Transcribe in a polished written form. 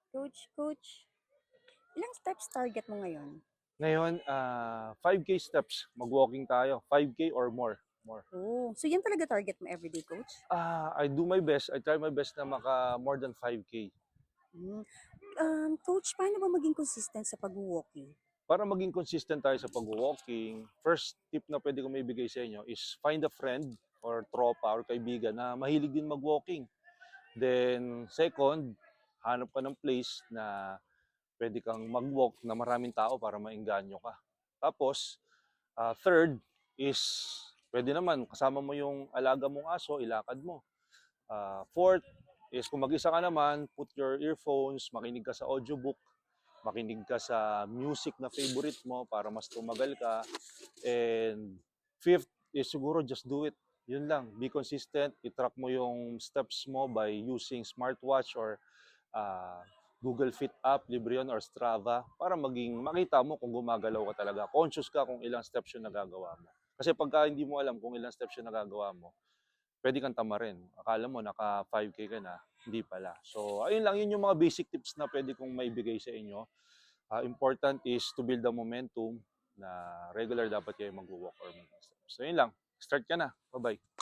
Coach, ilang steps target mo ngayon? Ngayon, 5K steps, mag-walking tayo, 5K or more. Oh, so yan talaga target mo everyday, coach? I do my best, I try my best na maka more than 5K. Hmm. Coach, paano ba maging consistent sa pag-walking? Para maging consistent tayo sa pag-walking, first tip na pwede ko maibigay sa inyo is find a friend or tropa or kaibigan na mahilig din mag-walking. Then, second, hanap ka ng place na pwede kang mag-walk na maraming tao para maengganyo ka. Tapos, third is pwede naman kasama mo yung alaga mong aso, ilakad mo. Fourth is kung mag-isa ka naman, put your earphones, makinig ka sa audiobook, makinig ka sa music na favorite mo para mas tumagal ka. And fifth is siguro just do it. Yun lang, be consistent, i-track mo yung steps mo by using smartwatch or uh, Google Fit app, libre yun, or Strava, para makita mo kung gumagalaw ka talaga. Conscious ka kung ilang steps yung nagagawa mo. Kasi pagka hindi mo alam kung ilang steps yung nagagawa mo, pwede kang tamarin. Akala mo naka 5K ka na, hindi pala. So, ayun lang, yun yung mga basic tips na pwede kong maibigay sa inyo. Important is to build the momentum na regular dapat kayo mag-walk or mag-step. So, yun lang. Start ka na. Bye-bye.